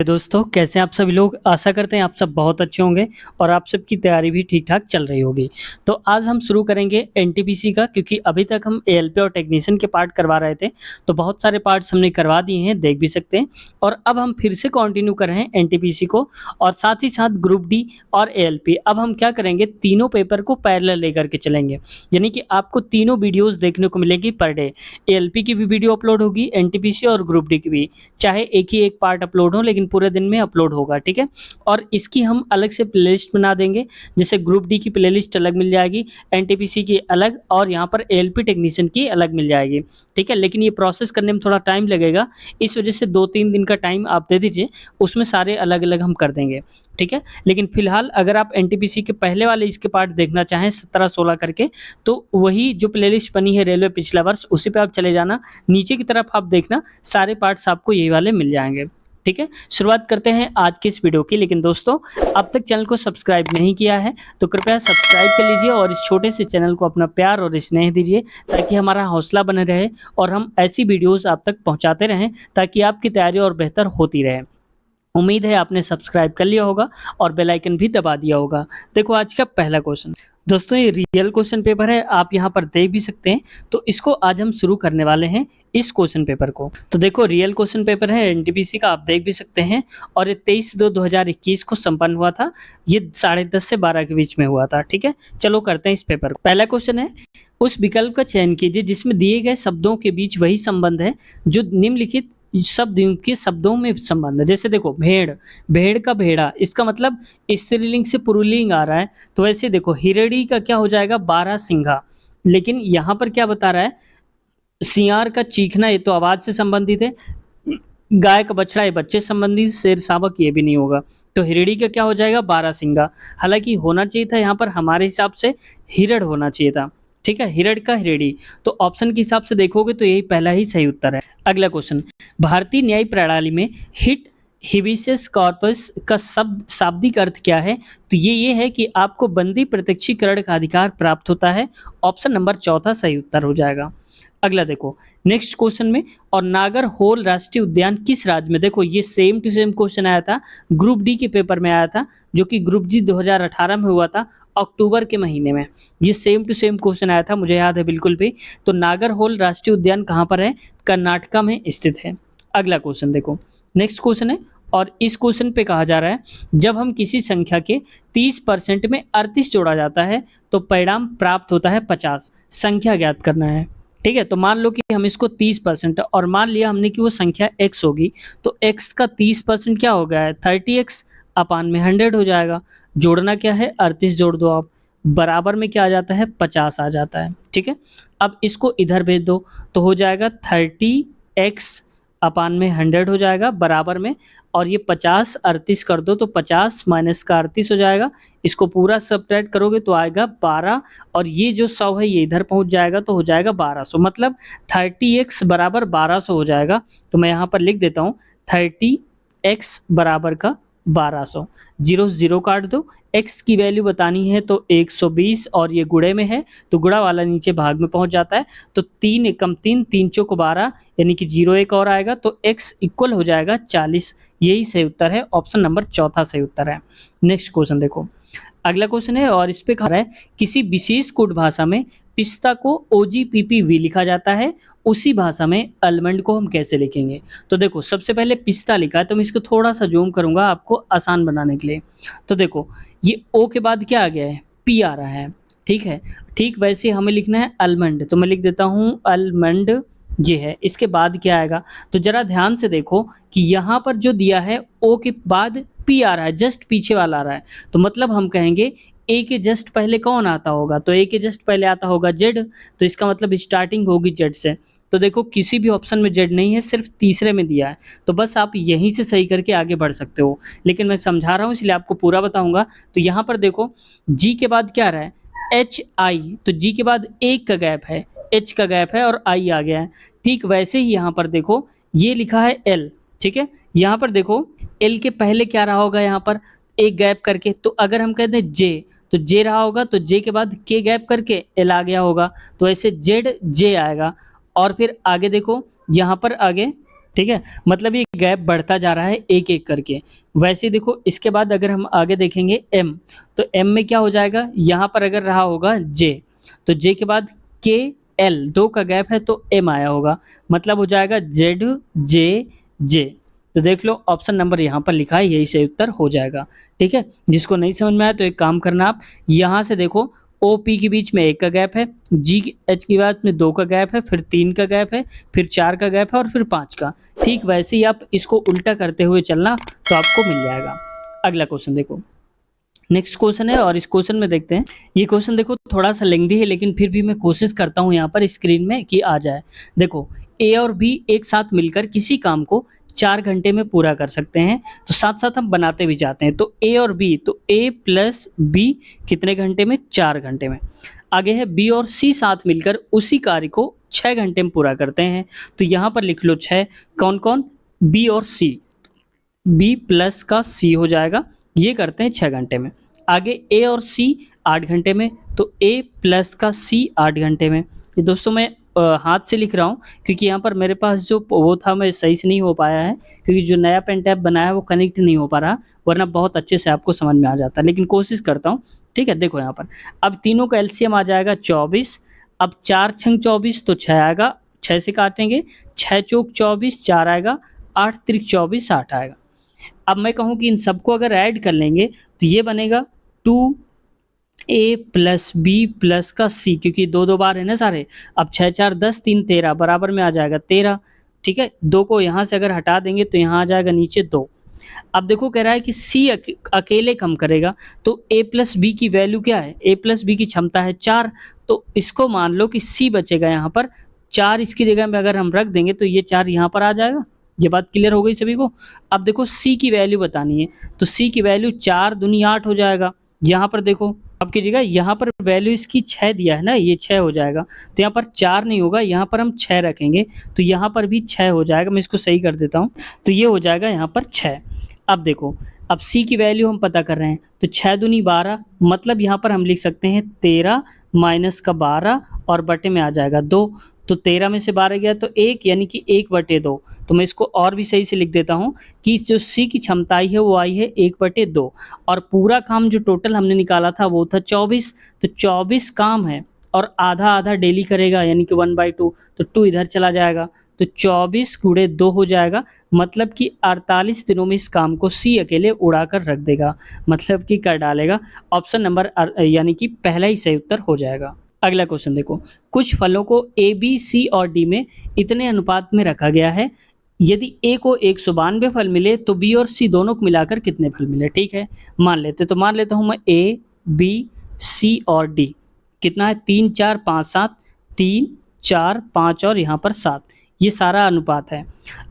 दोस्तों, कैसे हैं आप सभी लोग। आशा करते हैं आप सब बहुत अच्छे होंगे और आप सबकी तैयारी भी ठीक-ठाक चल रही होगी। तो आज हम शुरू करेंगे एनटीपीसी का, क्योंकि अभी तक हम एएलपी और टेक्नीशियन के पार्ट करवा रहे थे, तो बहुत सारे पार्ट्स हमने करवा दिए हैं, देख भी सकते हैं। और अब हम फिर से कंटिन्यू कर रहे हैं एनटीपीसी को, और साथ ही साथ ग्रुप डी और एएलपी। अब हम क्या करेंगे, तीनों पेपर को पैरेलल लेकर के चलेंगे, यानी कि आपको तीनों वीडियोज़ देखने को मिलेगी पर डे। एएलपी की भी वीडियो अपलोड होगी, एनटीपीसी और ग्रुप डी की भी, चाहे एक ही एक पार्ट अपलोड हो, लेकिन पूरे दिन में अपलोड होगा, ठीक है। और इसकी हम अलग से प्लेलिस्ट बना देंगे, जैसे ग्रुप डी की प्लेलिस्ट अलग मिल जाएगी, एनटीपीसी की अलग, और यहाँ पर एएलपी टेक्नीशियन की अलग मिल जाएगी, ठीक है। लेकिन ये प्रोसेस करने में थोड़ा टाइम लगेगा, इस वजह से 2-3 दिन का टाइम आप दे दीजिए, उसमें सारे अलग अलग हम कर देंगे, ठीक है। लेकिन फिलहाल अगर आप एनटीपीसी के पहले वाले इसके पार्ट देखना चाहें 17-16 करके, तो वही जो प्लेलिस्ट बनी है रेलवे पिछला वर्ष, उसी पे आप चले जाना, नीचे की तरफ आप देखना, सारे पार्ट्स आपको यही वाले मिल जाएंगे, ठीक है। शुरुआत करते हैं आज की इस वीडियो की। लेकिन दोस्तों, अब तक चैनल को सब्सक्राइब नहीं किया है तो कृपया सब्सक्राइब कर लीजिए और इस छोटे से चैनल को अपना प्यार और स्नेह दीजिए, ताकि हमारा हौसला बने रहे और हम ऐसी वीडियोस आप तक पहुंचाते रहें, ताकि आपकी तैयारी और बेहतर होती रहे। उम्मीद है आपने सब्सक्राइब कर लिया होगा और बेल आइकन भी दबा दिया होगा। देखो आज का पहला क्वेश्चन, दोस्तों ये रियल क्वेश्चन पेपर है, आप यहाँ पर देख भी सकते हैं। तो इसको आज हम शुरू करने वाले हैं, इस क्वेश्चन पेपर को। तो देखो रियल क्वेश्चन पेपर है एनटीपीसी का, आप देख भी सकते हैं, और ये 23/2/2021 को संपन्न हुआ था। ये 10:30 से 12 के बीच में हुआ था, ठीक है। चलो करते हैं इस पेपर को। पहला क्वेश्चन है, उस विकल्प का चयन कीजिए जिसमें दिए गए शब्दों के बीच वही संबंध है जो निम्नलिखित शब्द के शब्दों में संबंध है। जैसे देखो भेड़, भेड़ का भेड़ा, इसका मतलब स्त्रीलिंग से पुल्लिंग आ रहा है। तो वैसे देखो हिरड़ी का क्या हो जाएगा, बारहसिंघा। लेकिन यहाँ पर क्या बता रहा है, सियार का चीखना, ये तो आवाज से संबंधित है। गाय का बछड़ा, ये बच्चे संबंधित। शेर शावक, ये भी नहीं होगा। तो हिरड़ी का क्या हो जाएगा, बारहसिंघा। हालांकि होना चाहिए था यहाँ पर हमारे हिसाब से हिरड़ होना चाहिए था, ठीक है, हिरड़ का हिरड़ी। तो ऑप्शन के हिसाब से देखोगे तो यही पहला ही सही उत्तर है। अगला क्वेश्चन, भारतीय न्याय प्रणाली में हिट हिबिशस कॉर्पस का शब्द शाब्दिक अर्थ क्या है। तो ये है कि आपको बंदी प्रत्यक्षीकरण का अधिकार प्राप्त होता है। ऑप्शन नंबर चौथा सही उत्तर हो जाएगा। अगला देखो नेक्स्ट क्वेश्चन में, और नागरहोल राष्ट्रीय उद्यान किस राज्य में। देखो ये सेम टू सेम क्वेश्चन आया था, ग्रुप डी के पेपर में आया था, जो कि ग्रुप जी 2018 में हुआ था, अक्टूबर के महीने में। ये सेम टू सेम क्वेश्चन आया था, मुझे याद है बिल्कुल भी। तो नागरहोल राष्ट्रीय उद्यान कहाँ पर है, कर्नाटका में स्थित है। अगला क्वेश्चन देखो, नेक्स्ट क्वेश्चन है, और इस क्वेश्चन पे कहा जा रहा है, जब हम किसी संख्या के 30% में 38 जोड़ा जाता है तो परिणाम प्राप्त होता है 50। संख्या ज्ञात करना है, ठीक है। तो मान लो कि हम इसको 30%, और मान लिया हमने कि वो संख्या x होगी, तो x का 30% क्या हो गया है, 30x अपान में 100 हो जाएगा। जोड़ना क्या है, 38 जोड़ दो आप, बराबर में क्या आ जाता है, 50 आ जाता है, ठीक है। अब इसको इधर भेज दो तो हो जाएगा 30x अपान में 100 हो जाएगा बराबर में, और ये 50 38 कर दो तो 50 माइनस का 38 हो जाएगा। इसको पूरा सब्ट्रैक्ट करोगे तो आएगा 12, और ये जो 100 है ये इधर पहुंच जाएगा तो हो जाएगा 1200, मतलब 30x बराबर 1200 हो जाएगा। तो मैं यहाँ पर लिख देता हूँ 30x बराबर का 1200, 0 0 काट दो। x की वैल्यू बतानी है तो 120, और ये गुणे में है तो गुणा वाला नीचे भाग में पहुंच जाता है। तो 3 एकम 3, 3 चौक 12, यानी कि 0 एक और आएगा, तो x इक्वल हो जाएगा 40। यही सही उत्तर है, ऑप्शन नंबर चौथा सही उत्तर है। नेक्स्ट क्वेश्चन देखो, अगला क्वेश्चन है, और इस पे कहा है, किसी विशेष कोड भाषा में पिस्ता को OGPPV लिखा जाता है, उसी भाषा में आलमंड को हम कैसे लिखेंगे। तो देखो सबसे पहले पिस्ता लिखा है, तो मैं इसको थोड़ा सा जूम करूंगा आपको आसान बनाने के लिए। तो देखो ये ओ के बाद क्या आ गया है, पी आ रहा है, ठीक है। ठीक वैसे हमें लिखना है आलमंड, तो मैं लिख देता हूँ आलमंड, ये है। इसके बाद क्या आएगा, तो जरा ध्यान से देखो कि यहाँ पर जो दिया है ओ के बाद पी आ रहा है, जस्ट पीछे वाला आ रहा है, तो मतलब हम कहेंगे ए के जस्ट पहले कौन आता होगा, तो ए के जस्ट पहले आता होगा जेड, तो इसका मतलब स्टार्टिंग होगी जेड से। तो देखो किसी भी ऑप्शन में जेड नहीं है, सिर्फ तीसरे में दिया है, तो बस आप यहीं से सही करके आगे बढ़ सकते हो। लेकिन मैं समझा रहा हूँ इसलिए आपको पूरा बताऊंगा। तो यहाँ पर देखो जी के बाद क्या आ रहा है, एच आई, तो जी के बाद एक का गैप है, एच का गैप है और आई आ गया है। ठीक वैसे ही यहाँ पर देखो ये लिखा है एल, ठीक है। यहाँ पर देखो एल के पहले क्या रहा होगा, यहाँ पर एक गैप करके, तो अगर हम कहते हैं जे, तो जे रहा होगा, तो जे के बाद के गैप करके एल आ गया होगा, तो ऐसे जेड जे आएगा। और फिर आगे देखो यहाँ पर आगे, ठीक है? मतलब ये गैप बढ़ता जा रहा है एक-एक करके। वैसे ही देखो इसके बाद अगर हम आगे देखेंगे m, तो m में क्या हो जाएगा? यहाँ पर अगर रहा होगा j, तो j के बाद k, l 2 का गैप है तो m आया होगा। मतलब हो जाएगा z, j, j। तो देख लो ऑप्शन नंबर यहाँ पर लिखा है, यही सही उत्तर हो जाएगा। ठीक है? जिसको नहीं समझ में आया तो एक काम करना आप, यहाँ से देखो OP के बीच में 1 का गैप है, GH के बाद में 2 का गैप है, फिर 3 का गैप है, फिर 4 का गैप है और फिर 5 का। ठीक वैसे ही आप इसको उल्टा करते हुए चलना तो आपको मिल जाएगा। अगला क्वेश्चन देखो। नेक्स्ट क्वेश्चन है और इस क्वेश्चन में देखते हैं। ये क्वेश्चन देखो थोड़ा सा लेंथी है, लेकिन फिर भी मैं कोशिश करता हूँ यहाँ पर स्क्रीन में कि आ जाए। देखो ए और बी एक साथ मिलकर किसी काम को 4 घंटे में पूरा कर सकते हैं, तो साथ साथ हम बनाते भी जाते हैं। तो ए और बी, तो ए प्लस बी कितने घंटे में? 4 घंटे में। आगे है बी और सी साथ मिलकर उसी कार्य को 6 घंटे में पूरा करते हैं, तो यहाँ पर लिख लो 6। कौन कौन? बी और सी, बी प्लस का सी हो जाएगा, ये करते हैं 6 घंटे में। आगे ए और सी 8 घंटे में, तो ए प्लस का सी 8 घंटे में। ये दोस्तों मैं हाथ से लिख रहा हूँ क्योंकि यहाँ पर मेरे पास जो वो था मैं सही से नहीं हो पाया है, क्योंकि जो नया पेन टैब बनाया है वो कनेक्ट नहीं हो पा रहा, वरना बहुत अच्छे से आपको समझ में आ जाता, लेकिन कोशिश करता हूँ। ठीक है, देखो यहाँ पर अब तीनों का एलसीएम आ जाएगा 24। अब 4 छंग 24 तो 6 आएगा, 6 से काटेंगे, 6 चौक 24 4 आएगा, 8 त्रिक 24 8 आएगा। अब मैं कहूँ कि इन सबको अगर ऐड कर लेंगे तो ये बनेगा 2a प्लस बी प्लस का सी, क्योंकि 2 बार है ना सारे। अब 6 4 10 3 13 बराबर में आ जाएगा 13। ठीक है, 2 को यहाँ से अगर हटा देंगे तो यहाँ आ जाएगा नीचे 2। अब देखो कह रहा है कि सी अकेले कम करेगा, तो a प्लस बी की वैल्यू क्या है? a प्लस बी की क्षमता है 4, तो इसको मान लो कि सी बचेगा यहाँ पर 4, इसकी जगह में अगर हम रख देंगे तो ये 4 यहाँ पर आ जाएगा। ये बात क्लियर हो गई सभी को? अब देखो सी की वैल्यू बतानी है, तो सी की वैल्यू 4 दूनी 8 हो जाएगा। यहाँ पर देखो अब कीजिएगा, यहाँ पर वैल्यू इसकी 6 दिया है ना, ये 6 हो जाएगा, तो यहाँ पर 4 नहीं होगा, यहाँ पर हम 6 रखेंगे, तो यहाँ पर भी 6 हो जाएगा। मैं इसको सही कर देता हूँ, तो ये हो जाएगा यहाँ पर 6। अब देखो, अब सी की वैल्यू हम पता कर रहे हैं, तो 6 दूनी 12, मतलब यहाँ पर हम लिख सकते हैं 13 माइनस का 12 और बटे में आ जाएगा 2, तो 13 में से 12 गया तो 1, यानी कि 1/2। तो मैं इसको और भी सही से लिख देता हूँ कि जो सी की क्षमता आई है वो आई है 1/2, और पूरा काम जो टोटल हमने निकाला था वो था 24, तो 24 काम है और आधा आधा डेली करेगा, यानी कि 1/2, तो 2 इधर चला जाएगा, तो 24 गुणे 2 हो जाएगा, मतलब कि 48 दिनों में इस काम को सी अकेले उड़ा कर रख देगा, मतलब कि कर डालेगा। ऑप्शन नंबर यानी कि पहला ही सही उत्तर हो जाएगा। अगला क्वेश्चन देखो, कुछ फलों को ए, बी, सी और डी में इतने अनुपात में रखा गया है, यदि ए को 192 फल मिले तो बी और सी दोनों को मिलाकर कितने फल मिले? ठीक है, मान लेते, तो मान लेता हूँ मैं ए, बी, सी और डी। कितना है? 3 4 5 7, 3 4 5 और यहाँ पर 7, ये सारा अनुपात है।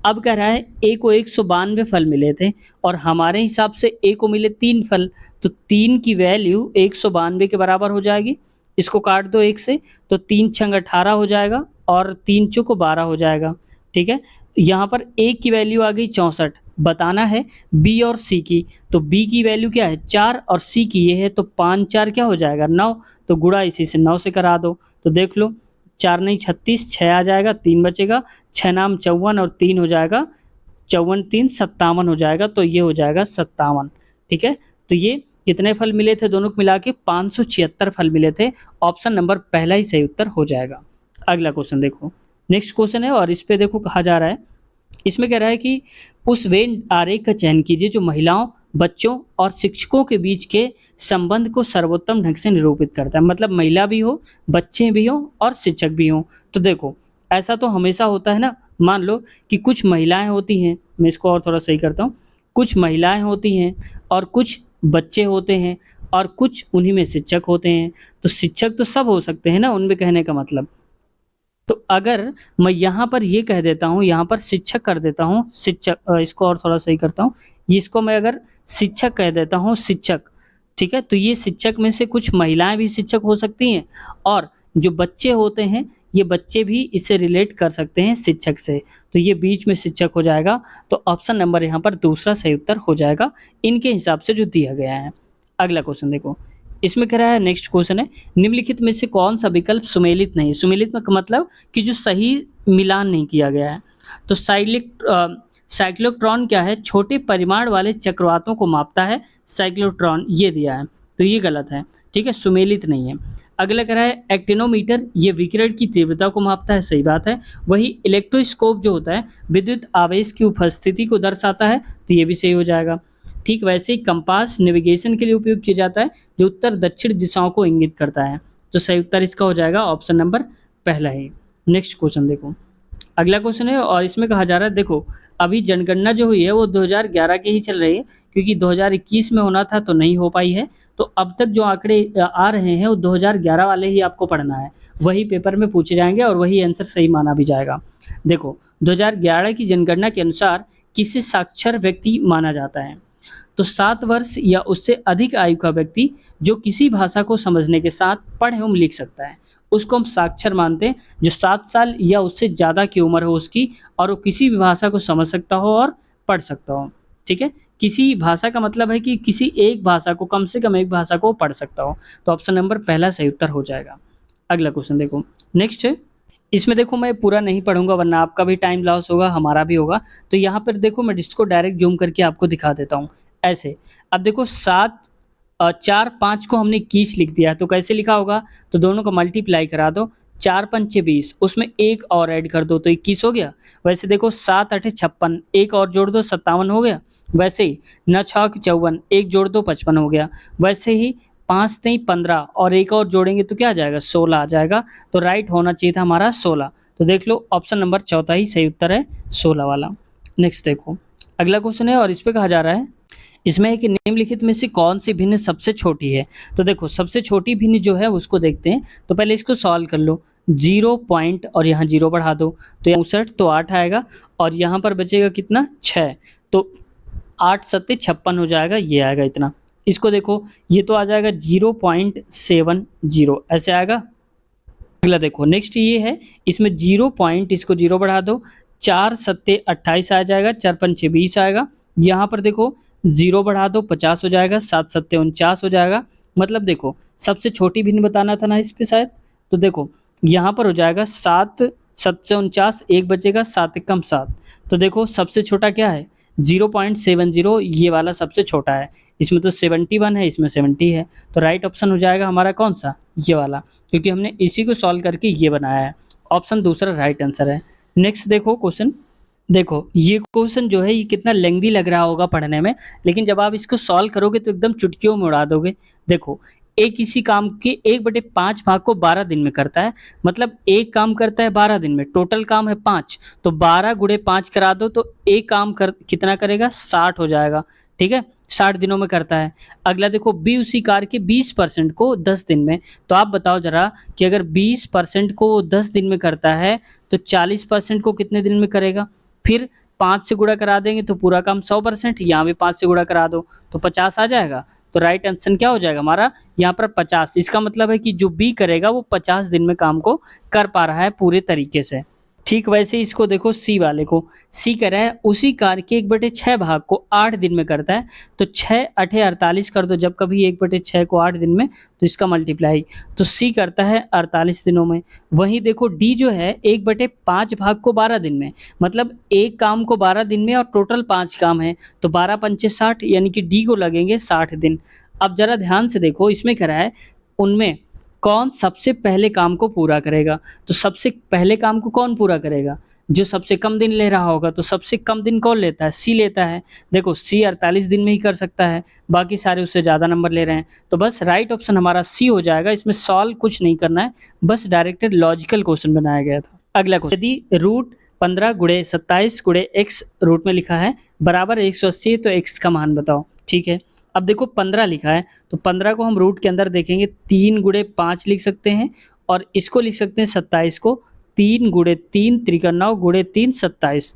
अब कह रहा है ए को 192 फल मिले थे और हमारे हिसाब से ए को मिले 3 फल, तो 3 की वैल्यू 192 के बराबर हो जाएगी। इसको काट दो 1 से, तो 3 छंग 18 हो जाएगा और 3 चौको 12 हो जाएगा। ठीक है, यहाँ पर ए की वैल्यू आ गई 64, बताना है बी और सी की, तो बी की वैल्यू क्या है? 4 और सी की ये है, तो 5 4 क्या हो जाएगा? 9, तो गुणा इसी से 9 से करा दो, तो देख लो 4 नहीं 36, 6 आ जाएगा, 3 बचेगा, 6 नाम 54 और 3 हो जाएगा 54 3 57 हो जाएगा, तो ये हो जाएगा 57। ठीक है, तो ये कितने फल मिले थे दोनों को मिला के? 576 फल मिले थे। ऑप्शन नंबर पहला ही सही उत्तर हो जाएगा। अगला क्वेश्चन देखो, नेक्स्ट क्वेश्चन है और इस पे देखो कहा जा रहा है, इसमें कह रहा है कि उस वेन आरेख का चयन कीजिए जो महिलाओं, बच्चों और शिक्षकों के बीच के संबंध को सर्वोत्तम ढंग से निरूपित करता है। मतलब महिला भी हो, बच्चे भी हो और शिक्षक भी हों। तो देखो ऐसा तो हमेशा होता है ना, मान लो कि कुछ महिलाएं होती हैं, मैं इसको और थोड़ा सही करता हूँ, कुछ महिलाएं होती हैं और कुछ बच्चे होते हैं और कुछ उन्हीं में शिक्षक होते हैं। तो शिक्षक तो सब हो सकते हैं ना, उनमें कहने का मतलब। तो अगर मैं यहाँ पर ये कह देता हूँ, यहाँ पर शिक्षक कर देता हूँ, शिक्षक, इसको और थोड़ा सही करता हूँ, इसको मैं अगर शिक्षक कह देता हूँ, शिक्षक, ठीक है, तो ये शिक्षक में से कुछ महिलाएं भी शिक्षक हो सकती हैं और जो बच्चे होते हैं ये बच्चे भी इससे रिलेट कर सकते हैं शिक्षक से, तो ये बीच में शिक्षक हो जाएगा। तो ऑप्शन नंबर यहाँ पर दूसरा सही उत्तर हो जाएगा इनके हिसाब से जो दिया गया है। अगला क्वेश्चन देखो, इसमें कह रहा है, नेक्स्ट क्वेश्चन है, निम्नलिखित में से कौन सा विकल्प सुमेलित नहीं है? सुमेलित में मतलब कि जो सही मिलान नहीं किया गया है। तो साइक्लोट्रॉन क्या है, छोटे परिमाण वाले चक्रवातों को मापता है साइक्लोट्रॉन, ये दिया है, तो ये गलत है, ठीक है, सुमेलित नहीं है। अगला कह रहा है एक्टिनोमीटर, ये विकिरण की तीव्रता को मापता है, सही बात है। वही इलेक्ट्रोस्कोप जो होता है विद्युत आवेश की उपस्थिति को दर्शाता है, तो ये भी सही हो जाएगा। ठीक वैसे ही कंपास नेविगेशन के लिए उपयोग किया जाता है, जो उत्तर दक्षिण दिशाओं को इंगित करता है, तो सही उत्तर इसका हो जाएगा ऑप्शन नंबर पहला ही। नेक्स्ट क्वेश्चन देखो, अगला क्वेश्चन है और इसमें कहा जा रहा है, देखो अभी जनगणना जो हुई है वो 2011 की ही चल रही है, क्योंकि 2021 में होना था तो नहीं हो पाई है, तो अब तक जो आंकड़े आ रहे हैं वो 2011 वाले ही आपको पढ़ना है, वही पेपर में पूछे जाएंगे और वही आंसर सही माना भी जाएगा। देखो 2011 की जनगणना के अनुसार किसे साक्षर व्यक्ति माना जाता है, तो 7 वर्ष या उससे अधिक आयु का व्यक्ति जो किसी भाषा को समझने के साथ पढ़ एवं लिख सकता है, उसको हम साक्षर मानते हैं। जो 7 साल या उससे ज़्यादा की उम्र हो उसकी और वो किसी भी भाषा को समझ सकता हो और पढ़ सकता हो, ठीक है। किसी भाषा का मतलब है कि किसी एक भाषा को, कम से कम एक भाषा को पढ़ सकता हो, तो ऑप्शन नंबर पहला सही उत्तर हो जाएगा। अगला क्वेश्चन देखो, नेक्स्ट है, इसमें देखो मैं पूरा नहीं पढ़ूंगा वरना आपका भी टाइम लॉस होगा, हमारा भी होगा, तो यहाँ पर देखो मैं इसको डायरेक्ट जूम करके आपको दिखा देता हूँ ऐसे। अब देखो 4 5 को हमने 21 लिख दिया है, तो कैसे लिखा होगा, तो दोनों को मल्टीप्लाई करा दो, 4 पंचे 20, उसमें एक और ऐड कर दो तो 21 हो गया। वैसे देखो 7 8 56, एक और जोड़ दो 57 हो गया। वैसे ही 9 6 54, एक जोड़ दो 55 हो गया। वैसे ही 5 3 15 और एक और जोड़ेंगे तो क्या आ जाएगा, 16 आ जाएगा। तो राइट होना चाहिए था हमारा 16, तो देख लो ऑप्शन नंबर चौथा ही सही उत्तर है, 16 वाला। नेक्स्ट देखो, अगला क्वेश्चन है और इस पे कहा जा रहा है, इसमें एक निम्नलिखित में से कौन सी भिन्न सबसे छोटी है, तो देखो सबसे छोटी भिन्न जो है उसको देखते हैं, तो पहले इसको सॉल्व कर लो। 0 पॉइंट और यहाँ 0 बढ़ा दो तो 59, तो 8 आएगा और यहाँ पर बचेगा कितना, 6, तो 8 सत्ते 56 हो जाएगा, ये आएगा इतना। इसको देखो ये तो आ जाएगा 0.70 ऐसे आएगा। अगला देखो नेक्स्ट ये है, इसमें 0 पॉइंट, इसको 0 बढ़ा दो, 4 सत्ते 28 आ जाएगा, 4 पंचे 20 आएगा। यहाँ पर देखो 0 बढ़ा दो 50 हो जाएगा, 7 सत्ते 49 हो जाएगा। मतलब देखो सबसे छोटी भिन्न बताना था ना इस पे शायद, तो देखो यहाँ पर हो जाएगा 7 7 से 49, एक बचेगा 7 एकम 7, तो देखो सबसे छोटा क्या है 0.70, ये वाला सबसे छोटा है। इसमें तो 71 है, इसमें 70 है, तो राइट ऑप्शन हो जाएगा हमारा कौन सा, ये वाला, क्योंकि हमने इसी को सॉल्व करके ये बनाया है। ऑप्शन दूसरा राइट आंसर है। नेक्स्ट देखो क्वेश्चन, देखो ये क्वेश्चन जो है ये कितना लेंथी लग रहा होगा पढ़ने में, लेकिन जब आप इसको सॉल्व करोगे तो एकदम चुटकियों में उड़ा दोगे। देखो एक किसी काम के 1/5 भाग को 12 दिन में करता है, मतलब एक काम करता है 12 दिन में, टोटल काम है 5, तो 12 गुणे 5 करा दो तो एक काम कितना करेगा, 60 हो जाएगा, ठीक है, 60 दिनों में करता है। अगला देखो बी उसी कार्य के 20% को 10 दिन में, तो आप बताओ जरा कि अगर 20% को 10 दिन में करता है तो 40% को कितने दिन में करेगा। फिर 5 से गुणा करा देंगे तो पूरा काम 100%, यहाँ भी 5 से गुणा करा दो तो 50 आ जाएगा। तो राइट आंसर क्या हो जाएगा हमारा यहाँ पर 50। इसका मतलब है कि जो बी करेगा वो 50 दिन में काम को कर पा रहा है पूरे तरीके से। ठीक वैसे इसको देखो सी वाले को, सी कह रहा है उसी कार्य के 1/6 भाग को 8 दिन में करता है, तो 6 8 48 कर दो, जब कभी 1/6 को 8 दिन में तो इसका मल्टीप्लाई, तो सी करता है 48 दिनों में। वहीं देखो डी जो है 1/5 भाग को 12 दिन में, मतलब एक काम को 12 दिन में और टोटल 5 काम है, तो 12 पंचे 60, यानी कि डी को लगेंगे 60 दिन। अब जरा ध्यान से देखो इसमें कह रहा है उनमें कौन सबसे पहले काम को पूरा करेगा, तो सबसे पहले काम को कौन पूरा करेगा, जो सबसे कम दिन ले रहा होगा, तो सबसे कम दिन कौन लेता है, सी लेता है। देखो सी 48 दिन में ही कर सकता है, बाकी सारे उससे ज़्यादा नंबर ले रहे हैं, तो बस राइट ऑप्शन हमारा सी हो जाएगा। इसमें सॉल्व कुछ नहीं करना है, बस डायरेक्टेड लॉजिकल क्वेश्चन बनाया गया था। अगला क्वेश्चन, यदि रूट 15 गुणे 27 गुणे एक्स रूट में लिखा है बराबर 180, तो एक्स का मान बताओ, ठीक है। अब देखो 15 लिखा है, तो 15 को हम रूट के अंदर देखेंगे 3 गुणे 5 लिख सकते हैं, और इसको लिख सकते हैं 27 को 3 गुणे 3 त्रिका 9 गुणे 3 27,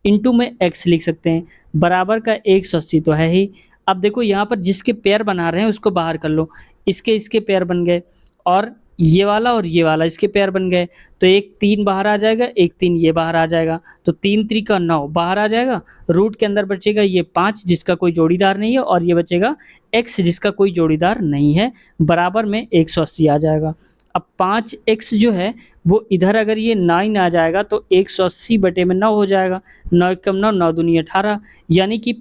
इंटू में x लिख सकते हैं, बराबर का 180 तो है ही। अब देखो यहाँ पर जिसके पेयर बना रहे हैं उसको बाहर कर लो, इसके पेयर बन गए, और ये वाला इसके पेयर बन गए, तो एक 3 बाहर आ जाएगा, एक 3 ये बाहर आ जाएगा, तो 3 त्रिका 9 बाहर आ जाएगा। रूट के अंदर बचेगा ये 5 जिसका कोई जोड़ीदार नहीं है, और ये बचेगा x जिसका कोई जोड़ीदार नहीं है, बराबर में 180 आ जाएगा। अब 5x जो है वो इधर अगर ये 9 आ जाएगा तो 180 बटे में 9 हो जाएगा। 9 एकम 9, 9 दूनी 18, यानी कि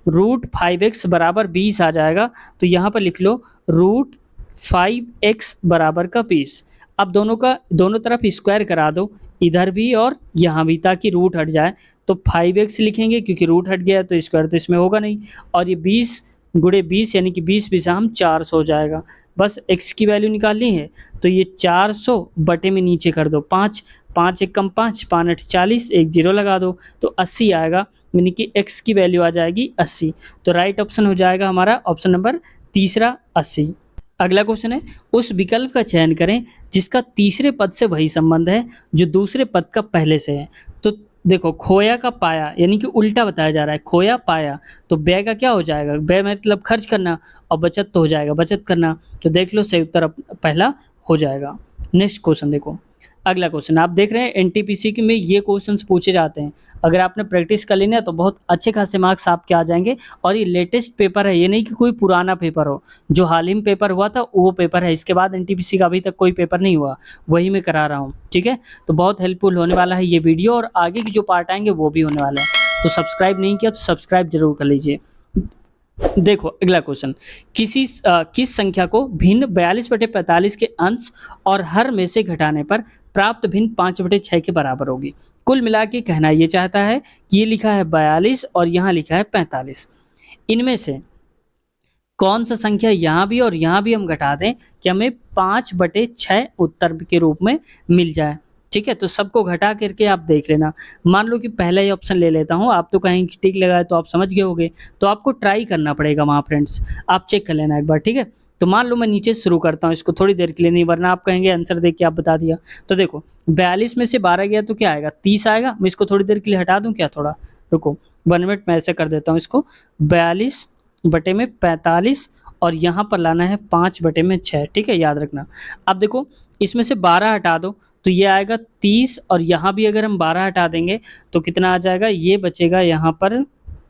√5x बराबर 20 आ जाएगा। तो यहाँ पर लिख लो √5x बराबर का 20। अब दोनों तरफ स्क्वायर करा दो, इधर भी और यहाँ भी, ताकि रूट हट जाए। तो 5x लिखेंगे क्योंकि रूट हट गया तो स्क्वायर तो इसमें होगा नहीं, और ये 20 गुणे 20 यानी कि 20 20 हम 400 हो जाएगा। बस x की वैल्यू निकालनी है तो ये 400 बटे में नीचे कर दो 5, 5 एकम 5, 5 8 40, एक जीरो लगा दो तो 80 आएगा, यानी कि x की वैल्यू आ जाएगी 80। तो राइट ऑप्शन हो जाएगा हमारा ऑप्शन नंबर तीसरा 80। अगला क्वेश्चन है, उस विकल्प का चयन करें जिसका तीसरे पद से वही संबंध है जो दूसरे पद का पहले से है। तो देखो खोया का पाया, यानी कि उल्टा बताया जा रहा है, खोया पाया, तो व्यय का क्या हो जाएगा, व्यय मतलब खर्च करना, और बचत तो हो जाएगा बचत करना। तो देख लो सही उत्तर पहला हो जाएगा। नेक्स्ट क्वेश्चन देखो, अगला क्वेश्चन आप देख रहे हैं एनटीपीसी के में ये क्वेश्चंस पूछे जाते हैं। अगर आपने प्रैक्टिस कर लेना है तो बहुत अच्छे खासे मार्क्स आपके आ जाएंगे। और ये लेटेस्ट पेपर है, ये नहीं कि कोई पुराना पेपर हो। जो हाल ही में पेपर हुआ था वो पेपर है, इसके बाद एनटीपीसी का अभी तक कोई पेपर नहीं हुआ, वही मैं करा रहा हूँ। ठीक है, तो बहुत हेल्पफुल होने वाला है ये वीडियो, और आगे की जो पार्ट आएंगे वो भी होने वाला है। तो सब्सक्राइब नहीं किया तो सब्सक्राइब जरूर कर लीजिए। देखो अगला क्वेश्चन, किस संख्या को भिन्न 42/45 के अंश और हर में से घटाने पर प्राप्त भिन्न 5/6 के बराबर होगी। कुल मिला के कहना ये चाहता है कि ये लिखा है 42 और यहाँ लिखा है 45, इनमें से कौन सा संख्या यहाँ भी और यहाँ भी हम घटा दें कि हमें 5/6 उत्तर के रूप में मिल जाए। ठीक है, तो सबको घटा करके आप देख लेना। मान लो कि पहला ही ऑप्शन ले लेता हूँ, आप तो कहेंगे कि टिक लगाए तो आप समझ गए होगे, तो आपको ट्राई करना पड़ेगा वहाँ फ्रेंड्स, आप चेक कर लेना एक बार। ठीक है, तो मान लो मैं नीचे शुरू करता हूँ इसको थोड़ी देर के लिए, नहीं वरना आप कहेंगे आंसर देख के आप बता दिया। तो देखो 42 में से 12 गया तो क्या आएगा, 30 आएगा। मैं इसको थोड़ी देर के लिए हटा दूँ क्या, थोड़ा रुको 1 मिनट, मैं ऐसे कर देता हूँ इसको, 42 बटे में 45 और यहाँ पर लाना है 5/6। ठीक है, याद रखना। अब देखो इसमें से 12 हटा दो तो ये आएगा 30, और यहाँ भी अगर हम 12 हटा देंगे तो कितना आ जाएगा, ये बचेगा यहाँ पर,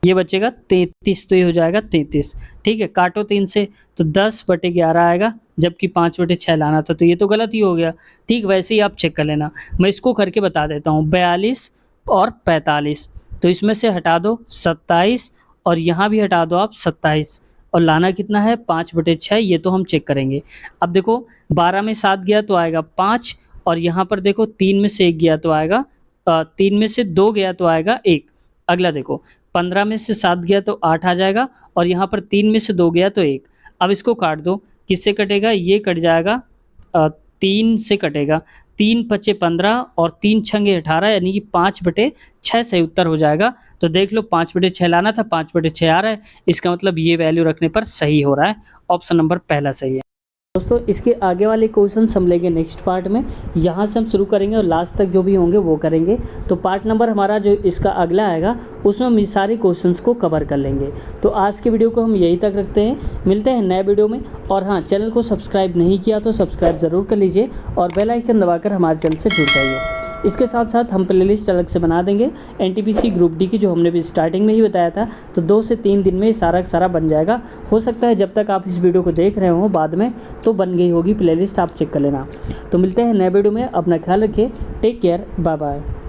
ये बचेगा 33, तो ये हो जाएगा 33। ठीक है, काटो 3 से तो 10/11 आएगा, जबकि 5/6 लाना था, तो ये तो गलत ही हो गया। ठीक, वैसे ही आप चेक कर लेना, मैं इसको करके बता देता हूँ। 42 और 45, तो इसमें से हटा दो 27 और यहाँ भी हटा दो आप 27, और लाना कितना है 5/6, ये तो हम चेक करेंगे। अब देखो 12 में 7 गया तो आएगा 5, और यहाँ पर देखो 3 में से 1 गया तो आएगा 3 में से 2 गया तो आएगा 1। अगला देखो 15 में से 7 गया तो 8 आ जाएगा, और यहाँ पर 3 में से 2 गया तो 1। अब इसको काट दो, किससे कटेगा, ये कट जाएगा 3 से कटेगा, 3 पचे 15 और 3 छंगे 18, यानी कि 5/6 सही उत्तर हो जाएगा। तो देख लो 5/6 लाना था, 5/6 आ रहा है, इसका मतलब ये वैल्यू रखने पर सही हो रहा है। ऑप्शन नंबर पहला सही है। दोस्तों इसके आगे वाले क्वेश्चन हम लेंगे नेक्स्ट पार्ट में, यहाँ से हम शुरू करेंगे और लास्ट तक जो भी होंगे वो करेंगे। तो पार्ट नंबर हमारा जो इसका अगला आएगा उसमें हम सारे क्वेश्चंस को कवर कर लेंगे। तो आज के वीडियो को हम यहीं तक रखते हैं, मिलते हैं नए वीडियो में। और हाँ, चैनल को सब्सक्राइब नहीं किया तो सब्सक्राइब ज़रूर कर लीजिए और बेल आइकन दबाकर हमारे चैनल से जुड़ जाइए। इसके साथ साथ हम प्लेलिस्ट अलग से बना देंगे एनटीपीसी ग्रुप डी की, जो हमने भी स्टार्टिंग में ही बताया था। तो 2 से 3 दिन में सारा सारा बन जाएगा। हो सकता है जब तक आप इस वीडियो को देख रहे हो बाद में तो बन गई होगी प्लेलिस्ट, आप चेक कर लेना। तो मिलते हैं नए वीडियो में, अपना ख्याल रखिए, टेक केयर, बाय बाय।